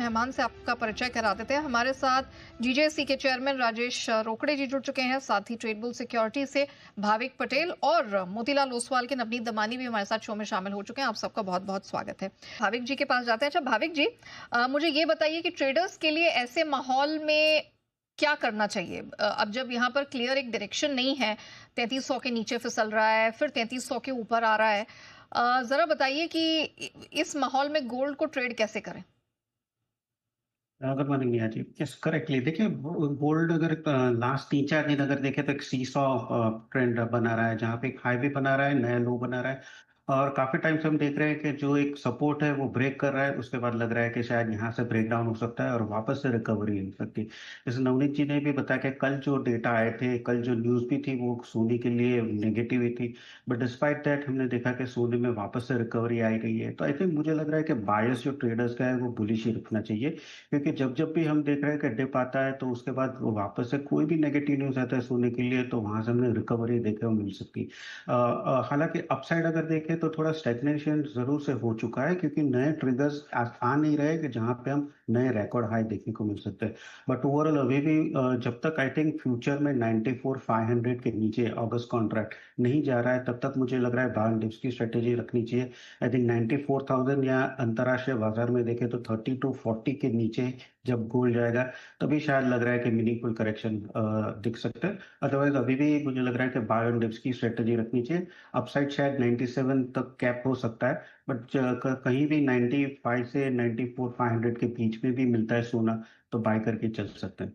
मेहमान से आपका परिचय करा देते हैं। हमारे साथ जीजेसी के चेयरमैन राजेश रोकड़े जी जुड़ चुके हैं, साथ ही ट्रेड बुल सिक्योरिटी से भाविक पटेल और मोतीलाल ओसवाल के नवनीत दमानी भी हमारे साथ शो में शामिल हो चुके हैं। आप सबका बहुत बहुत स्वागत है। भाविक जी के पास जाते हैं। अच्छा भाविक जी, मुझे ये बताइए कि ट्रेडर्स के लिए ऐसे माहौल में क्या करना चाहिए? अब जब यहाँ पर क्लियर एक डायरेक्शन नहीं है, 3300 के नीचे फिसल रहा है, फिर 3300 के ऊपर आ रहा है, जरा बताइए कि इस माहौल में गोल्ड को ट्रेड कैसे करें? Good morning Neha ji. Yes, correctly. देखिए, गोल्ड अगर लास्ट 3-4 दिन अगर देखें तो एक सीसॉ ट्रेंड बना रहा है, जहाँ पे एक हाई भी बना रहा है, नया लो बना रहा है। और काफी टाइम से हम देख रहे हैं कि जो एक सपोर्ट है वो ब्रेक कर रहा है, उसके बाद लग रहा है कि शायद यहाँ से ब्रेक डाउन हो सकता है और वापस से रिकवरी हो सकती है। जैसे नवनीत जी ने भी बताया कि कल जो डेटा आए थे, कल जो न्यूज भी थी, वो सोने के लिए नेगेटिव ही थी। बट डिस्पाइट दैट हमने देखा कि सोने में वापस से रिकवरी आई रही है। तो आई थिंक मुझे लग रहा है कि बायस जो ट्रेडर्स का है वो बुलिश ही रखना चाहिए, क्योंकि जब जब भी हम देख रहे हैं कि डिप आता है तो उसके बाद वो वापस से कोई भी नेगेटिव न्यूज आता है सोने के लिए, तो वहां से हमें रिकवरी देखने को मिल सकती। हालांकि अपसाइड अगर देखें तो थोड़ा स्टैग्नेशन जरूर से हो चुका है, क्योंकि नए ट्रिगर्स आ नहीं रहे कि जहां पे हम नए रिकॉर्ड हाई देखने को मिल सकते हैं। बट ओवरऑल अभी भी जब तक आई थिंक फ्यूचर में 94,500 के नीचे अगस्त कॉन्ट्रैक्ट नहीं जा रहा है, तब तक मुझे लग रहा है बाय डिप्स की स्ट्रेटेजी रखनी चाहिए। आई थिंक 94,000 या अंतर्राष्ट्रीय बाजार में देखें तो 30 to 40 के नीचे जब गोल्ड जाएगा, तभी शायद लग रहा है कि मीनिंगफुल करेक्शन दिख सकता है। अदरवाइज अभी भी मुझे लग रहा है कि बाय ऑन डिप्स की स्ट्रेटेजी रखनी चाहिए। अपसाइड शायद 97 तक कैप हो सकता है, बट कहीं भी 95 से 94,500 के बीच में भी मिलता है सोना, तो बाय करके चल सकते हैं।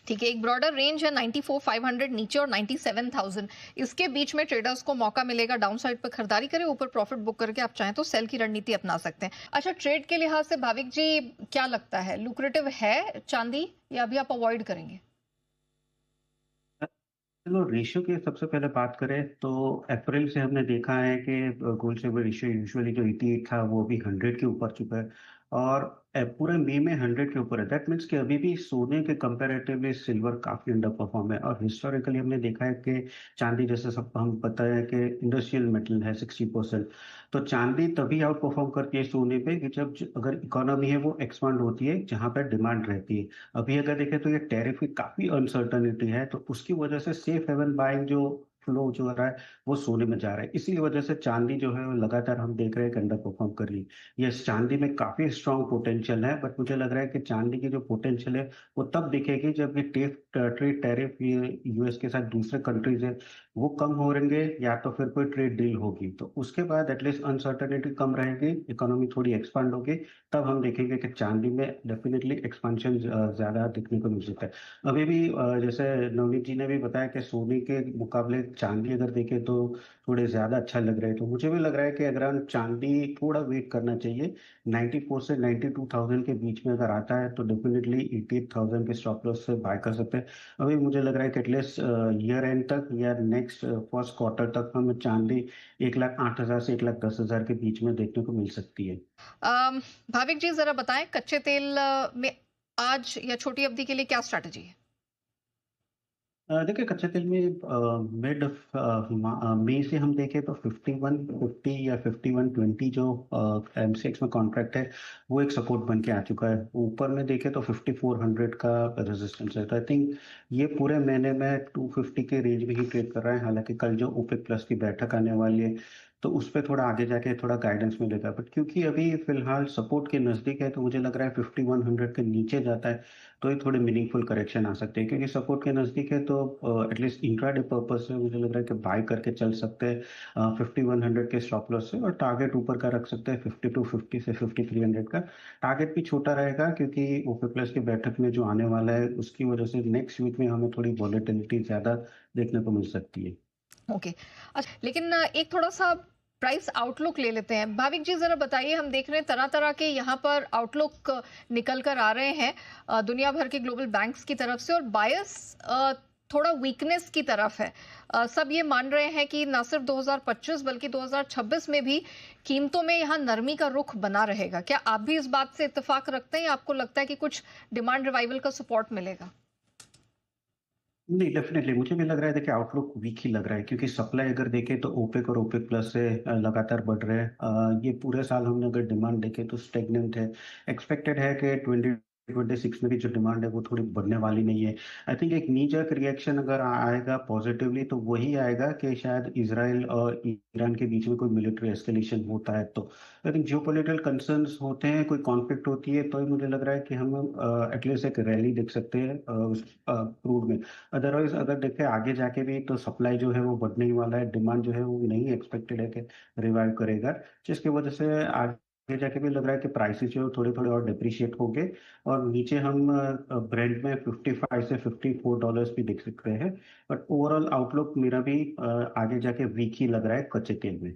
ठीक है, एक ब्रॉडर रेंज है 94,500 नीचे और 97,000, इसके बीच में ट्रेडर्स को मौका मिलेगा डाउन साइड पर खरीदारी करें, ऊपर प्रॉफिट बुक करके आप चाहें तो सेल की रणनीति अपना सकते हैं। अच्छा, ट्रेड के लिहाज से भाविक जी क्या लगता है, लुक्रेटिव है चांदी या अभी आप अवॉइड करेंगे? चलो, रेशियो की सबसे पहले बात करें तो अप्रैल से हमने देखा है कि गोल्ड सिल्वर रेशियो यूजुअली जो 88 था वो अभी 100 के ऊपर चुका है। और पूरे मई में 100 के ऊपर है। दैट मीन्स कि अभी भी सोने के कंपैरेटिवली सिल्वर काफी अंडर परफॉर्म है। और हिस्टोरिकली हमने देखा है कि चांदी, जैसे सब हम पता है कि इंडस्ट्रियल मेटल है 60%, तो चांदी तभी आउट परफॉर्म करती है सोने पे कि जब अगर इकोनॉमी है वो एक्सपांड होती है, जहां पर डिमांड रहती है। अभी अगर देखें तो ये टैरिफ की काफी अनसर्टनिटी है, तो उसकी वजह से सेफ हेवन बाइंग जो फ्लो जो हो रहा है वो सोने में जा रहा है। इसी वजह से चांदी जो है वो लगातार हम देख रहे हैं कि अंडर परफॉर्म कर रही है। यस, चांदी में काफी स्ट्रांग पोटेंशियल है, बट मुझे लग रहा है कि चांदी की जो पोटेंशियल है वो तब दिखेगी जब ये ट्रेड टैरिफ ये यूएस के साथ दूसरे कंट्रीज है वो कम हो रहेंगे, या तो फिर कोई ट्रेड डील होगी, तो उसके बाद एटलीस्ट अनसर्टनिटी कम रहेगी, इकोनॉमी थोड़ी एक्सपांड होगी। तब हम देखेंगे कि चांदी में डेफिनेटली एक्सपांशन ज्यादा दिखने को मिल सकता है। अभी भी जैसे नवनीत जी ने भी बताया कि सोने के मुकाबले चांदी अगर देखें तो थोड़े ज्यादा अच्छा लग रहा है, तो मुझे भी लग रहा है कि अगर हम चांदी थोड़ा वेट करना चाहिए। 94 से 92,000 के बीच में अगर आता है तो डेफिनेटली 88,000 के स्टॉप लॉस से बाय कर सकते हैं। अभी मुझे लग रहा है कि एटलीस्ट ईयर एंड तक या नेक्स्ट फर्स्ट क्वार्टर तक हमें चांदी 1,08,000 से 1,10,000 के बीच में देखने को मिल सकती है। अम, भाविक जी जरा बताएं, कच्चे तेल में आज या छोटी अवधि के लिए क्या स्ट्रैटेजी है? देखिए, कच्चे तेल में मिड मई से हम देखें तो 5150 या 5120 जो एमसीएक्स में कॉन्ट्रैक्ट है वो एक सपोर्ट बन के आ चुका है। ऊपर में देखें तो 5400 का रेजिस्टेंस है। तो आई थिंक ये पूरे महीने में 250 के रेंज में ही ट्रेड कर रहा है। हालांकि कल जो ओपेक प्लस की बैठक आने वाली है तो उस पर थोड़ा आगे जाके थोड़ा गाइडेंस मिलेगा, बट क्योंकि अभी फिलहाल सपोर्ट के नजदीक है तो मुझे लग रहा है 5100 के नीचे जाता है तो ये थोड़े मीनिंगफुल करेक्शन आ सकते हैं, क्योंकि सपोर्ट के नजदीक है तो एटलीस्ट इंट्राडे पर्पज से मुझे लग रहा है कि बाय करके चल सकते हैं 5100 के स्टॉप लॉस से। और टारगेट ऊपर का रख सकते हैं 5250 से 5300 का। टारगेट भी छोटा रहेगा क्योंकि ओपेक प्लस की बैठक में जो आने वाला है उसकी वजह से नेक्स्ट वीक में हमें थोड़ी वॉलेटिलिटी ज्यादा देखने को मिल सकती है। ओके। अच्छा, लेकिन एक थोड़ा सा प्राइस आउटलुक ले लेते हैं। भाविक जी जरा बताइए, हम देख रहे हैं तरह तरह के यहाँ पर आउटलुक निकल कर आ रहे हैं दुनिया भर के ग्लोबल बैंक्स की तरफ से, और बायस थोड़ा वीकनेस की तरफ है। सब ये मान रहे हैं कि न सिर्फ 2025 बल्कि 2026 में भी कीमतों में यहाँ नरमी का रुख बना रहेगा। क्या आप भी इस बात से इत्तेफाक रखते हैं या आपको लगता है कि कुछ डिमांड रिवाइवल का सपोर्ट मिलेगा? नहीं, डेफ़िनेटली मुझे भी लग रहा है, देखिए आउटलुक वीक ही लग रहा है, क्योंकि सप्लाई अगर देखें तो ओपेक और ओपेक प्लस से लगातार बढ़ रहे हैं। ये पूरे साल हमने अगर डिमांड देखें तो स्टैग्नेंट है। एक्सपेक्टेड है कि 2026 में भी जो डिमांड है वो थोड़ी बढ़ने वाली नहीं है। आई थिंक एक नी जर्क रिएक्शन अगर आएगा पॉजिटिवली तो वही आएगा कि शायद इज़राइल और ईरान के बीच में कोई मिलिट्री एस्केलेशन होता है तो। आई थिंक जियोपॉलिटिकल कंसर्न्स होते हैं, कोई कॉन्फ्लिक्ट होती है तो ही मुझे लग रहा है कि हम एटलीस्ट एक रैली देख सकते हैं उस क्रूड में। अदरवाइज अगर देखें आगे जाके भी तो सप्लाई जो है वो बढ़ने ही वाला है, डिमांड जो है वो नहीं एक्सपेक्टेड है कि रिवाइव करेगा, जिसकी वजह से आगे जाके भी लग रहा है कि प्राइसेस जो है थोड़े थोड़े और डिप्रिशिएट होंगे और नीचे हम ब्रेंट में 55 से $54 भी देख सकते हैं। बट ओवरऑल आउटलुक मेरा भी आगे जाके वीक ही लग रहा है कच्चे तेल में।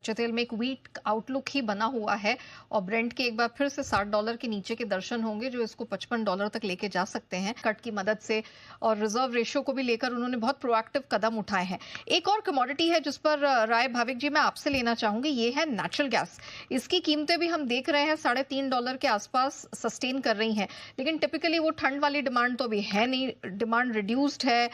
तेल में एक वीक आउटलुक ही बना हुआ है और ब्रेंट के एक बार फिर से $60 के नीचे के दर्शन होंगे जो इसको $55 तक लेके जा सकते हैं कट की मदद से। और रिजर्व रेशियो को भी लेकर उन्होंने बहुत प्रोएक्टिव कदम उठाए हैं। एक और कमोडिटी है जिस पर राय भाविक जी मैं आपसे लेना चाहूंगी, ये है नेचुरल गैस। इसकी कीमतें भी हम देख रहे हैं $3.5 के आसपास सस्टेन कर रही हैं, लेकिन टिपिकली वो ठंड वाली डिमांड तो अभी है नहीं, डिमांड रिड्यूस्ड है।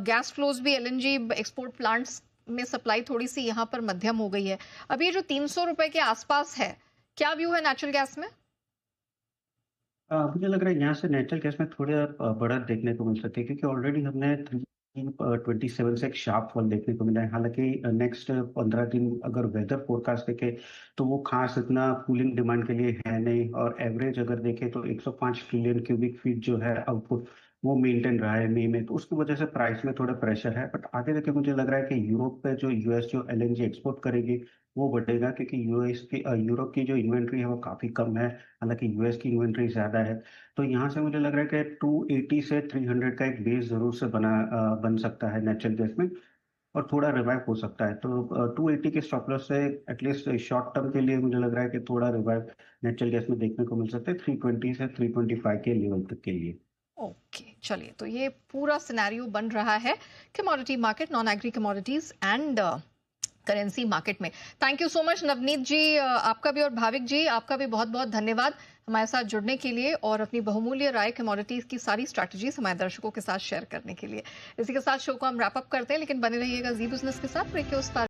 गैस फ्लोज भी एलएनजी एक्सपोर्ट प्लांट्स में सप्लाई थोड़ी सी यहाँ पर मध्यम हो गई है। अब ये जो ₹300 के आसपास है, क्या व्यू है नेचुरल गैस में? मुझे लग रहा है यहाँ से नेचुरल गैस में थोड़ा बढ़त देखने को मिल सकती है, क्योंकि ऑलरेडी हमने 327 से एक शार्प फॉल देखने को मिला है। हालांकि नेक्स्ट 15 दिन अगर वेदर फोरकास्ट देखें तो वो खास इतना कूलिंग डिमांड के लिए है नहीं, और एवरेज अगर देखें तो 105 ट्रिलियन क्यूबिक फीट जो है आउटपुट वो मेंटेन रहा है मई में, तो उसकी वजह से प्राइस में थोड़ा प्रेशर है। बट आगे देखे मुझे लग रहा है कि यूरोप पे जो यूएस जो एलएनजी एक्सपोर्ट करेगी वो बढ़ेगा, क्योंकि यूएस की यूरोप की जो इन्वेंट्री है वो काफी कम है, हालांकि यूएस की इन्वेंट्री ज्यादा है। तो यहाँ से मुझे लग रहा है कि 280 से 300 का एक बेस जरूर से बन सकता है नेचुरल गैस में, और थोड़ा रिवाइव हो सकता है। तो 280 के स्टॉप लॉस से एटलीस्ट शॉर्ट टर्म के लिए मुझे लग रहा है कि थोड़ा रिवाइव नेचुरल गैस में देखने को मिल सकता है 320 से 325 के लेवल तक के लिए। ओके, चलिए, तो ये पूरा सिनेरियो बन रहा है commodity market, non agri commodities and currency market में। Thank you so much Navneet ji, आपका भी और भाविक जी आपका भी बहुत बहुत धन्यवाद हमारे साथ जुड़ने के लिए और अपनी बहुमूल्य राय कमोडिटीज की सारी स्ट्रैटेजीज हमारे दर्शकों के साथ शेयर करने के लिए। इसी के साथ शो को हम रैप अप करते हैं, लेकिन बने रहिएगा जी बिजनेस के साथ। ब्रेक के उस पार